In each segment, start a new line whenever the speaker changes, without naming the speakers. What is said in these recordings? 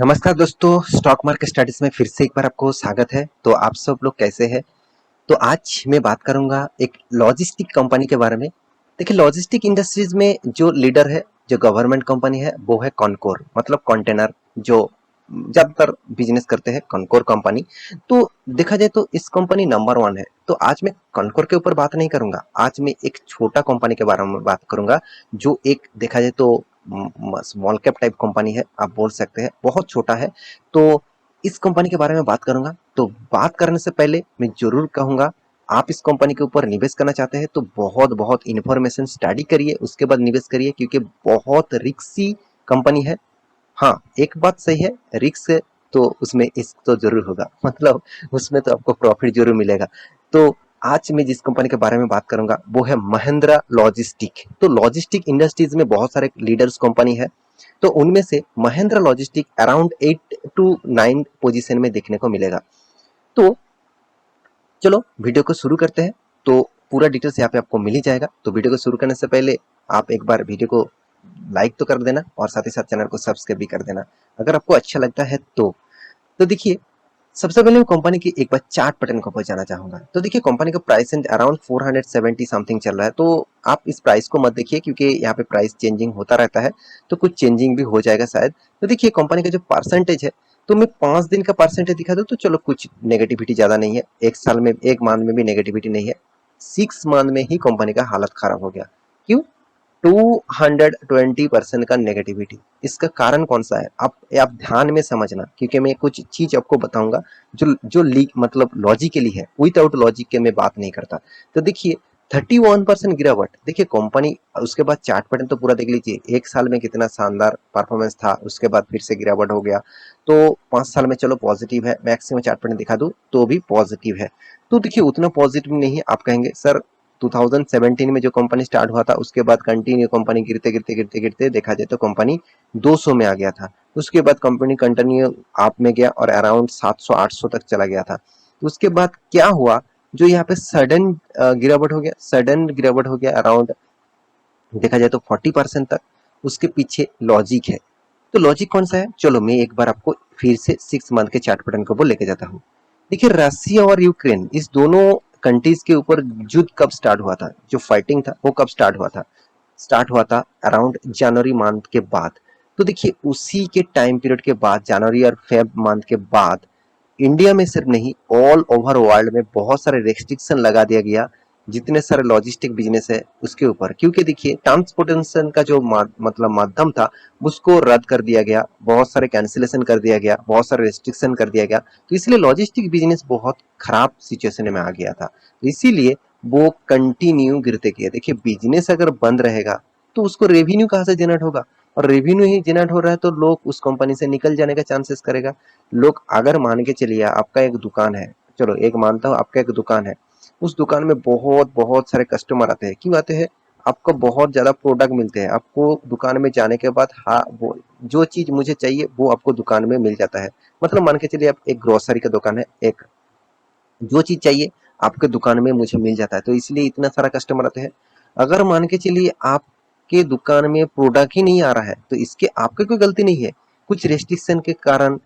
नमस्कार दोस्तों, stock market studies में फिर से एक बार आपको स्वागत है। तो आप सब लोग कैसे हैं? तो आज मैं बात करूंगा एक लॉजिस्टिक कंपनी के बारे में। देखिए, लॉजिस्टिक इंडस्ट्रीज में जो लीडर है, जो गवर्नमेंट कंपनी है, वो है कॉनकोर, मतलब कंटेनर जो ज्यादातर बिजनेस करते हैं, कॉनकोर कंपनी। तो देखा जाए तो इस कंपनी नंबर वन है। तो आज मैं कॉनकोर के ऊपर बात नहीं करूंगा, आज मैं एक छोटा कंपनी के बारे में बात करूंगा जो एक देखा जाए तो स्मॉल कैप टाइप कंपनी है, आप बोल सकते हैं, बहुत छोटा है। तो इस कंपनी के बारे में बात करूंगा। तो बात करने से पहले मैं जरूर कहूंगा, आप इस कंपनी के ऊपर निवेश करना चाहते हैं तो बहुत बहुत इंफॉर्मेशन स्टडी करिए, उसके बाद निवेश करिए, क्योंकि बहुत रिस्की कंपनी है। हाँ, एक बात सही है, रिस्क है तो उसमें इश्क तो जरूर होगा, मतलब उसमें तो आपको प्रॉफिट जरूर मिलेगा। तो आज मैं जिस कंपनी के बारे में बात करूंगा वो है महिंद्रा लॉजिस्टिक। तो लॉजिस्टिक इंडस्ट्रीज में बहुत सारे लीडर्स कंपनी है, तो उनमें से Mahindra logistic around 8 to 9 position में देखने को मिलेगा। तो चलो वीडियो को शुरू करते हैं। तो पूरा डिटेल्स यहाँ पे आपको मिल ही जाएगा। तो वीडियो को शुरू करने से पहले आप एक बार वीडियो को लाइक तो कर देना और साथ ही साथ चैनल को सब्सक्राइब भी कर देना अगर आपको अच्छा लगता है तो देखिए, सबसे पहले मैं कंपनी की एक बार चार्ट पैटर्न को पहचाना चाहूंगा। तो देखिए, कंपनी का प्राइस अराउंड 470 समथिंग चल रहा है। तो आप इस प्राइस को मत देखिए, क्योंकि यहाँ पे प्राइस चेंजिंग होता रहता है, तो कुछ चेंजिंग भी हो जाएगा शायद। तो देखिए, कंपनी का जो परसेंटेज है, तो मैं 5 दिन का परसेंटेज दिखा दूं तो चलो, कुछ नेगेटिविटी ज्यादा नहीं है, एक साल में एक मंथ में भी नेगेटिविटी नहीं है। 6 मंथ में ही कंपनी का हालत खराब हो गया। क्यों? 220% का नेगेटिविटी। इसका कारण कौन सा है, आप ध्यान में समझना, क्योंकि मैं कुछ चीज आपको बताऊंगा जो जो लीक मतलब लॉजिकली है, विदाउट लॉजिक के मैं बात नहीं करता। तो देखिए, 31% गिरावट। देखिए कंपनी, उसके बाद चार्ट पैटर्न तो पूरा देख लीजिए, एक साल में कितना शानदार परफॉर्मेंस था, उसके बाद फिर से गिरावट हो गया। तो 5 साल में चलो पॉजिटिव है, मैक्सिमम चार्ट पैटर्न दिखा दूं तो भी पॉजिटिव है। तो देखिए, उतना पॉजिटिव नहीं है। आप कहेंगे सर, 2017 में जो कंपनी स्टार्ट हुआ था उसके बाद कंटिन्यू कंपनी गिरते गिरते गिरते गिरते देखा जाए तो कंपनी 200 में आ गया था। उसके बाद कंपनी कंटिन्यू आप में गया और अराउंड 700 800 तक चला गया था। तो उसके बाद क्या हुआ, जो यहाँ पे सडन गिरावट हो गया, सडन गिरावट हो गया अराउंड देखा जाए तो 40% तक। उसके पीछे लॉजिक है। तो लॉजिक कौन सा है, चलो मैं एक बार आपको फिर से 6 मंथ के चार्ट पैटर्न को लेके जाता हूँ। देखिए, रसिया और यूक्रेन, इस दोनों कंट्रीज के ऊपर युद्ध कब स्टार्ट हुआ था, जो फाइटिंग था वो कब स्टार्ट हुआ था? स्टार्ट हुआ था अराउंड जनवरी मंथ के बाद। तो देखिए, उसी के टाइम पीरियड के बाद, जनवरी और फेब मंथ के बाद, इंडिया में सिर्फ नहीं, ऑल ओवर वर्ल्ड में बहुत सारे रेस्ट्रिक्शन लगा दिया गया जितने सारे लॉजिस्टिक बिजनेस है उसके ऊपर। क्योंकि देखिए, ट्रांसपोर्टेशन का जो मतलब माध्यम था, उसको रद्द कर दिया गया, बहुत सारे कैंसिलेशन कर दिया गया, बहुत सारे रेस्ट्रिक्शन कर दिया गया। तो इसलिए लॉजिस्टिक बिजनेस बहुत खराब सिचुएशन में आ गया था। तो इसीलिए वो कंटिन्यू गिरते गए। देखिए, बिजनेस अगर बंद रहेगा तो उसको रेवेन्यू कहाँ से जनरेट होगा, और रेवेन्यू ही जनरेट हो रहा है तो लोग उस कंपनी से निकल जाने का चांसेस करेगा। लोग, अगर मान के चलिए आपका एक दुकान है, चलो एक मानता हूँ आपका एक दुकान है, उस दुकान में बहुत बहुत सारे कस्टमर आते हैं। क्यों आते हैं? आपको बहुत ज्यादा प्रोडक्ट मिलते हैं, आपको दुकान में जाने के बाद, हाँ, वो जो चीज मुझे चाहिए वो आपको दुकान में मिल जाता है। मतलब मान के चलिए आप एक ग्रोसरी का दुकान है, एक जो चीज चाहिए आपके दुकान में मुझे मिल जाता है, तो इसलिए इतना सारा कस्टमर आते हैं। अगर मान के चलिए आपके दुकान में प्रोडक्ट ही नहीं आ रहा है, तो इसके आपकी कोई गलती नहीं है, कुछ रेस्ट्रिक्शन के कारण,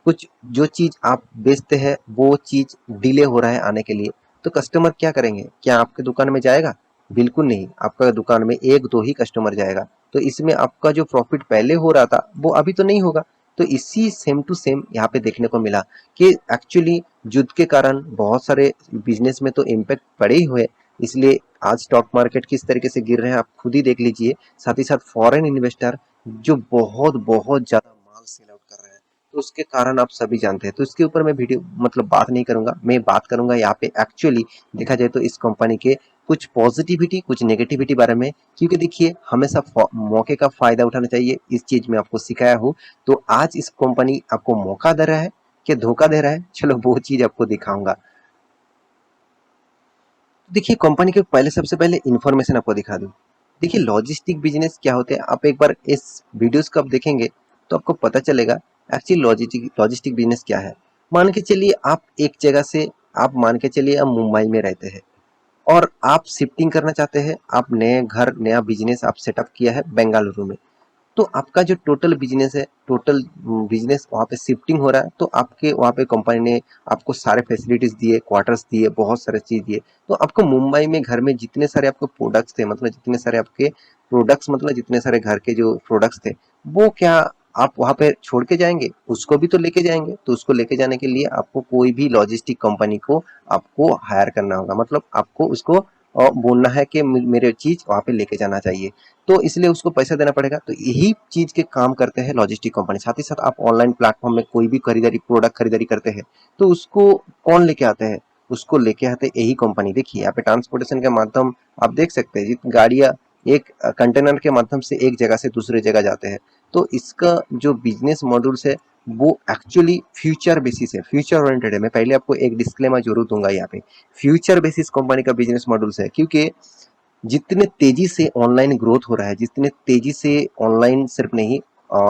कुछ जो चीज आप बेचते हैं वो चीज डिले हो रहा है आने के लिए, तो कस्टमर क्या करेंगे? क्या आपके दुकान में जाएगा? बिल्कुल नहीं, आपका दुकान में एक दो ही कस्टमर जाएगा। तो इसमें आपका जो प्रॉफिट पहले हो रहा था वो अभी तो नहीं होगा। तो इसी सेम टू सेम यहाँ पे देखने को मिला कि एक्चुअली युद्ध के कारण बहुत सारे बिजनेस में तो इम्पैक्ट पड़े ही हुए। इसलिए आज स्टॉक मार्केट किस तरीके से गिर रहे हैं आप खुद ही देख लीजिए। साथ ही साथ फॉरेन इन्वेस्टर जो बहुत बहुत ज्यादा माल सेल आउट कर रहे हैं, तो उसके कारण आप सभी जानते हैं। तो इसके ऊपर मैं वीडियो मतलब बात नहीं करूंगा, मैं बात करूंगा यहाँ पे एक्चुअली देखा जाए तो इस कंपनी के कुछ पॉजिटिविटी कुछ नेगेटिविटी बारे में। क्योंकि देखिए, हमेशा मौके का फायदा उठाना चाहिए, इस चीज में आपको सिखाया हूँ। तो आज इस कंपनी आपको मौका दे रहा है कि धोखा दे रहा है, चलो वो चीज आपको दिखाऊंगा। देखिए, कंपनी के पहले, सबसे पहले इंफॉर्मेशन आपको दिखा दूं। देखिए, लॉजिस्टिक बिजनेस क्या होते हैं, आप एक बार इस वीडियोस को आप देखेंगे तो आपको पता चलेगा एक्चुअली लॉजिस्टिक लॉजिस्टिक बिजनेस क्या है। मान के चलिए आप एक जगह से, आप मान के चलिए आप मुंबई में रहते हैं और आप शिफ्टिंग करना चाहते हैं, आप नए घर नया बिजनेस आप सेटअप किया है बेंगलुरु में। तो आपका जो टोटल बिजनेस है, टोटल बिजनेस वहाँ पे शिफ्टिंग हो रहा है, तो आपके वहाँ पे कंपनी ने आपको सारे फैसिलिटीज दिए, क्वार्टर्स दिए, बहुत सारे चीज दिए। तो आपको मुंबई में घर में जितने सारे आपको प्रोडक्ट्स थे, मतलब जितने सारे आपके प्रोडक्ट्स, मतलब जितने सारे घर के जो प्रोडक्ट्स थे, वो क्या आप वहाँ पे छोड़ के जाएंगे? उसको भी तो लेके जाएंगे। तो उसको लेके जाने के लिए आपको कोई भी लॉजिस्टिक कंपनी को आपको हायर करना होगा, मतलब आपको उसको बोलना है कि मेरे चीज वहाँ पे लेके जाना चाहिए, तो इसलिए उसको पैसा देना पड़ेगा। तो यही चीज के काम करते हैं लॉजिस्टिक कंपनी। साथ ही साथ आप ऑनलाइन प्लेटफॉर्म में कोई भी खरीदारी, प्रोडक्ट खरीदारी करते हैं, तो उसको कौन लेके आते हैं? उसको लेके आते हैं यही कंपनी। देखिए यहाँ पे ट्रांसपोर्टेशन के माध्यम आप देख सकते हैं, गाड़ियां एक कंटेनर के माध्यम से एक जगह से दूसरे जगह जाते हैं। तो इसका जो बिजनेस मॉड्यूल्स है वो एक्चुअली फ्यूचर बेसिस है, फ्यूचर ओरिएंटेड है। मैं पहले आपको एक डिस्क्लेमर जरूर दूंगा यहाँ पे, फ्यूचर बेसिस कंपनी का बिजनेस मॉड्यूल्स है, क्योंकि जितने तेजी से ऑनलाइन ग्रोथ हो रहा है, जितने तेजी से ऑनलाइन सिर्फ नहीं,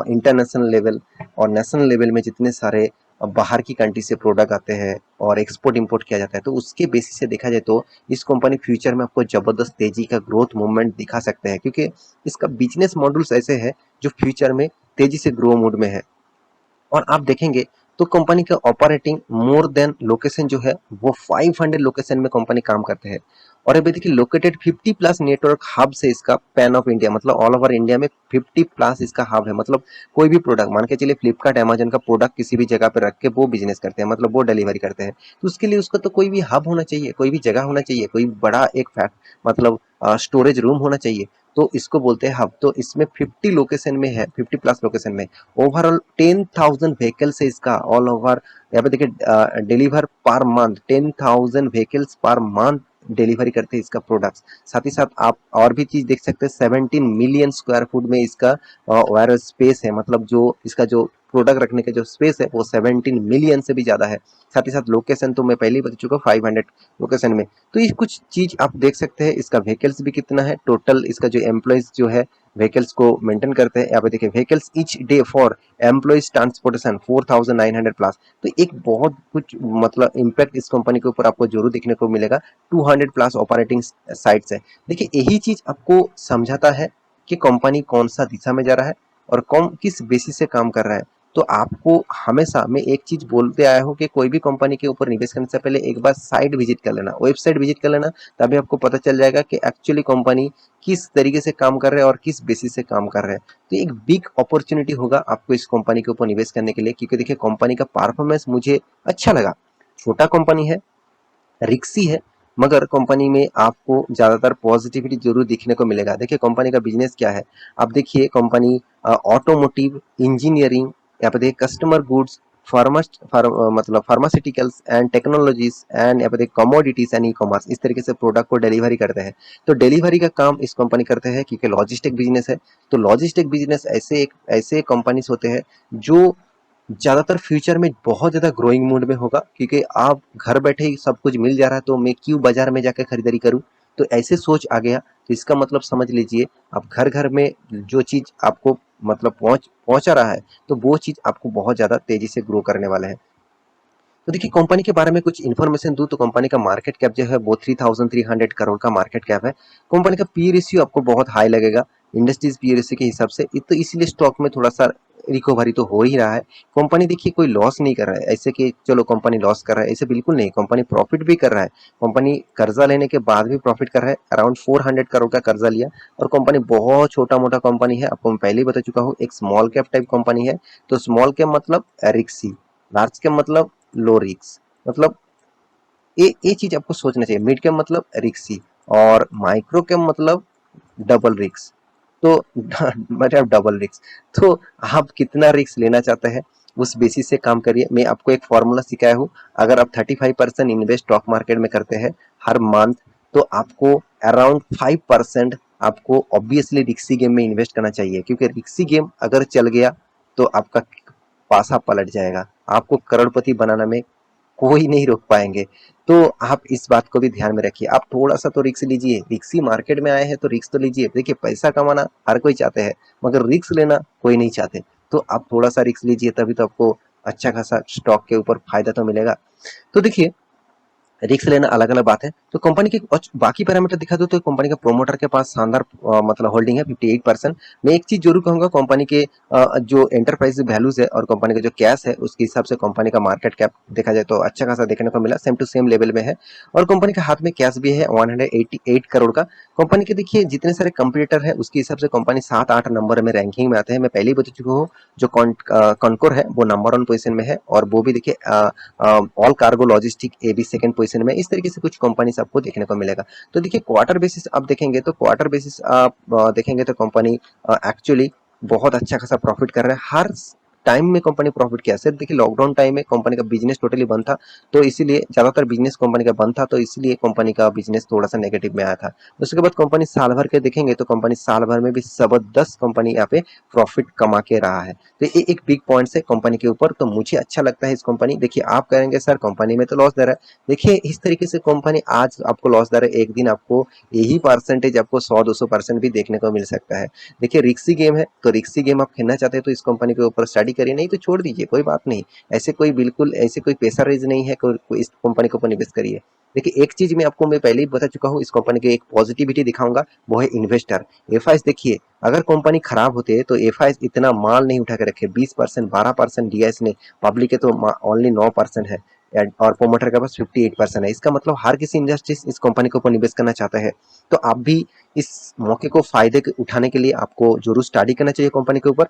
इंटरनेशनल लेवल और नेशनल लेवल में जितने सारे बाहर की कंट्री से प्रोडक्ट आते हैं और एक्सपोर्ट इंपोर्ट किया जाता है, तो उसके बेसिस से देखा जाए तो इस कंपनी फ्यूचर में आपको जबरदस्त तेजी का ग्रोथ मूवमेंट दिखा सकते हैं, क्योंकि इसका बिजनेस मॉडल्स ऐसे है जो फ्यूचर में तेजी से ग्रो मोड में है। और आप देखेंगे तो कंपनी का ऑपरेटिंग मोर देन लोकेशन जो है वो 500 लोकेशन में कंपनी काम करते हैं। और अभी देखिए लोकेटेड 50 प्लस नेटवर्क हब से इसका पैन ऑफ इंडिया, मतलब ऑल ओवर इंडिया में 50 प्लस इसका हब है। मतलब कोई भी प्रोडक्ट मान के चलिए फ्लिपकार्ट अमेजन का प्रोडक्ट किसी भी जगह पे रख के वो बिजनेस करते हैं, मतलब वो डिलीवरी करते हैं, तो उसके लिए उसका तो कोई भी हब होना चाहिए, कोई भी जगह होना चाहिए, कोई बड़ा एक फैक्ट मतलब स्टोरेज रूम होना चाहिए। तो इसको बोलते हैं हब। तो इसमें 50 लोकेशन में है, 50 प्लस लोकेशन में ओवरऑल 10,000 व्हीकल्स है इसका ऑल ओवर। यहाँ पे देखिए deliver per month 10,000 vehicles per month delivery करते हैं इसका प्रोडक्ट्स। साथ ही साथ आप और भी चीज देख सकते हैं, 17 मिलियन स्क्वायर फुट में इसका वायर स्पेस है, मतलब जो इसका जो प्रोडक्ट रखने का जो स्पेस है वो 17 मिलियन से भी ज्यादा है। साथ ही साथ लोकेशन तो मैं पहले ही बता चुका हूँ, 500 लोकेशन में। तो ये कुछ चीज आप देख सकते हैं। इसका व्हीकल्स भी कितना है, टोटल इसका जो एम्प्लॉइज जो है व्हीकल्स को मेंटेन करते हैं, यहाँ पे देखिए vehicles each day for employees transportation 4900 plus. तो एक बहुत कुछ मतलब इम्पैक्ट इस कंपनी के ऊपर आपको जरूर देखने को मिलेगा। 200 प्लस ऑपरेटिंग साइट्स है। देखिए यही चीज आपको समझाता है कि कंपनी कौन सा दिशा में जा रहा है और कौन किस बेसिस से काम कर रहा है। तो आपको हमेशा मैं एक चीज बोलते आया हूँ कि कोई भी कंपनी के ऊपर निवेश करने से पहले एक बार साइट विजिट कर लेना, वेबसाइट विजिट कर लेना, तभी आपको पता चल जाएगा कि एक्चुअली कंपनी किस तरीके से काम कर रहे हैं और किस बेसिस से काम कर रहे हैं। तो एक बिग अपॉर्चुनिटी होगा आपको इस कंपनी के ऊपर निवेश करने के लिए, क्योंकि देखिए कंपनी का परफॉर्मेंस मुझे अच्छा लगा। छोटा कंपनी है, रिक्सी है, मगर कंपनी में आपको ज्यादातर पॉजिटिविटी जरूर दिखने को मिलेगा। देखिए कंपनी का बिजनेस क्या है, आप देखिए कंपनी ऑटोमोटिव इंजीनियरिंग, यहाँ पे देखिए कस्टमर गुड्स, मतलब फार्मास्यूटिकल्स एंड टेक्नोलॉजीज एंड यहाँ पे देखिए कमोडिटीज एंड ई कॉमर्स, इस तरीके से प्रोडक्ट को डिलीवरी करते हैं। तो डिलीवरी का काम इस कंपनी करते हैं, क्योंकि लॉजिस्टिक बिजनेस है। तो लॉजिस्टिक बिजनेस ऐसे कंपनीज होते हैं जो ज्यादातर फ्यूचर में बहुत ज्यादा ग्रोइंग मोड में होगा, क्योंकि आप घर बैठे ही सब कुछ मिल जा रहा है, तो मैं क्यों बाजार में जाकर खरीदारी करूं। तो ऐसे सोच आ गया। तो इसका मतलब समझ लीजिए, आप घर घर में जो चीज आपको मतलब पहुंचा रहा है, तो वो चीज आपको बहुत ज्यादा तेजी से ग्रो करने वाला है। तो देखिए कंपनी के बारे में कुछ इन्फॉर्मेशन दूं तो कंपनी का मार्केट कैप जो है वो 3,300 करोड़ का मार्केट कैप है। कंपनी का पी रेशियो आपको बहुत हाई लगेगा इंडस्ट्रीज पी रेशियो के हिसाब से, तो इसीलिए स्टॉक में थोड़ा सा रिकवरी तो हो ही रहा है। कंपनी देखिए कोई लॉस नहीं कर रहा है, ऐसे कि चलो कंपनी लॉस कर रहा है, ऐसे बिल्कुल नहीं। कंपनी प्रॉफिट भी कर रहा है। कंपनी कर्जा लेने के बाद भी प्रॉफिट कर रहा है, अराउंड 400 करोड़ का कर्जा लिया। और कंपनी बहुत छोटा मोटा कंपनी है, आपको मैं पहले ही बता चुका हूँ, एक स्मॉल कैप टाइप कंपनी है। तो स्मॉल कैप मतलब रिक्सी, लार्ज कैप मतलब लो रिक्स, मतलब ये चीज आपको सोचना चाहिए। मिड कैप मतलब रिक्सी और माइक्रो कैप मतलब डबल रिक्स। तो मतलब डबल रिक्स। तो आप कितना रिक्स लेना चाहते हैं उस बेसिस से काम करिए। मैं आपको एक फॉर्मूला सिखाया हूँ, अगर आप 35% इन्वेस्ट स्टॉक मार्केट में करते हैं हर मंथ, तो आपको अराउंड 5% आपको ऑब्वियसली रिक्सी गेम में इन्वेस्ट करना चाहिए, क्योंकि रिक्सी गेम अगर चल गया तो आपका पासा पलट जाएगा, आपको करोड़पति बनाने में कोई नहीं रोक पाएंगे। तो आप इस बात को भी ध्यान में रखिए। आप थोड़ा सा तो रिक्स लीजिए, रिक्सी मार्केट में आए हैं तो रिक्स तो लीजिए। देखिए पैसा कमाना हर कोई चाहते हैं, मगर रिक्स लेना कोई नहीं चाहते। तो आप थोड़ा सा रिक्स लीजिए, तभी तो आपको अच्छा खासा स्टॉक के ऊपर फायदा तो मिलेगा। तो देखिए रिस्क लेना अलग अलग बात है। तो कंपनी के बाकी पैरामीटर दिखा दो तो कंपनी का प्रोमोटर के पास शानदार मतलब होल्डिंग है 58%। मैं एक चीज जरूर कहूंगा, कंपनी के जो एंटरप्राइज वैल्यूज है और कंपनी का जो कैश है उसके हिसाब से कंपनी का मार्केट कैप देखा जाए तो अच्छा खासा देखने को मिला, सेम टू सेम लेवल में है। और कंपनी के हाथ में कैश भी है 188 करोड़ का। कंपनी के देखिए जितने सारे कंपटीटर है उसके हिसाब से कंपनी 7-8 नंबर में रैंकिंग में आते हैं। मैं पहले ही बता चुका हूँ, जो कॉनकोर है वो नंबर 1 पोजीशन में है और वो भी देखिए ऑल कार्गो लॉजिस्टिक ए भी सेकंड पोजीशन में। इस तरीके से कुछ कंपनी आपको देखने को मिलेगा। तो देखिए क्वार्टर बेसिस आप देखेंगे तो क्वार्टर बेसिस आप देखेंगे तो कंपनी एक्चुअली बहुत अच्छा खासा प्रॉफिट कर रहा है। हर टाइम में कंपनी प्रॉफिट किया, सिर्फ देखिए लॉकडाउन टाइम में कंपनी का बिजनेस टोटली बंद था, तो इसीलिए ज्यादातर बिजनेस कंपनी का बंद था, तो इसलिए कंपनी का बिजनेस थोड़ा सा नेगेटिव में आया था। उसके बाद कंपनी साल भर के देखेंगे तो कंपनी साल भर में भी जबरदस्त कंपनी यहाँ पे प्रॉफिट कमा के रहा है। तो ये एक बिग पॉइंट है कंपनी के ऊपर, तो मुझे अच्छा लगता है इस कंपनी। देखिए आप कहेंगे सर कंपनी में तो लॉस दे रहा है, देखिए इस तरीके से कंपनी आज आपको लॉस दे रहा है, एक दिन आपको यही परसेंटेज आपको 100-200% भी देखने को मिल सकता है। देखिए रिक्सी गेम है, तो रिक्सी गेम आप खेलना चाहते हैं तो इस कंपनी के ऊपर स्टडी करिए, नहीं तो छोड़ दीजिए, कोई बात नहीं। ऐसे कोई बिल्कुल ऐसे कोई पैसा रेज नहीं है, इस कंपनी के ऊपर निवेश करिए। देखिए एक चीज मैं पहले ही बता चुका हूँ, इस कंपनी की एक पॉजिटिविटी दिखाऊंगा, वो है इन्वेस्टर। एफआईएस देखिए, अगर कंपनी खराब होती है तो एफआईएस इतना माल नहीं उठा के रखे, 20% 12% दिया इसने, पब्लिक के तो ओनली 9% है और प्रोमोटर के पास 58% है। इसका मतलब हर किसी इंडस्ट्री इस कंपनी के ऊपर निवेश करना चाहता है। तो आप भी इस मौके को फायदे उठाने के लिए आपको जरूर स्टडी करना चाहिए कंपनी के ऊपर।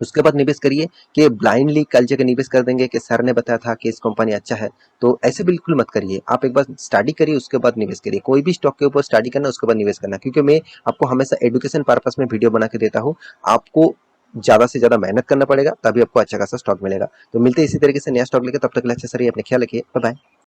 उसके बाद निवेश करिए, कि ब्लाइंडली कल जगह निवेश कर देंगे कि सर ने बताया था कि इस कंपनी अच्छा है, तो ऐसे बिल्कुल मत करिए। आप एक बार स्टडी करिए उसके बाद निवेश करिए, कोई भी स्टॉक के ऊपर स्टडी करना उसके बाद निवेश करना, क्योंकि मैं आपको हमेशा एजुकेशन पर्पस में वीडियो बना के देता हूँ। आपको ज्यादा से ज्यादा मेहनत करना पड़ेगा, तभी आपको अच्छा खासा स्टॉक मिलेगा। तो मिलते हैं इसी तरीके से नया स्टॉक लेकर, तब तक के लिए अच्छा सर अपने ख्याल रखिए, बाय बाय।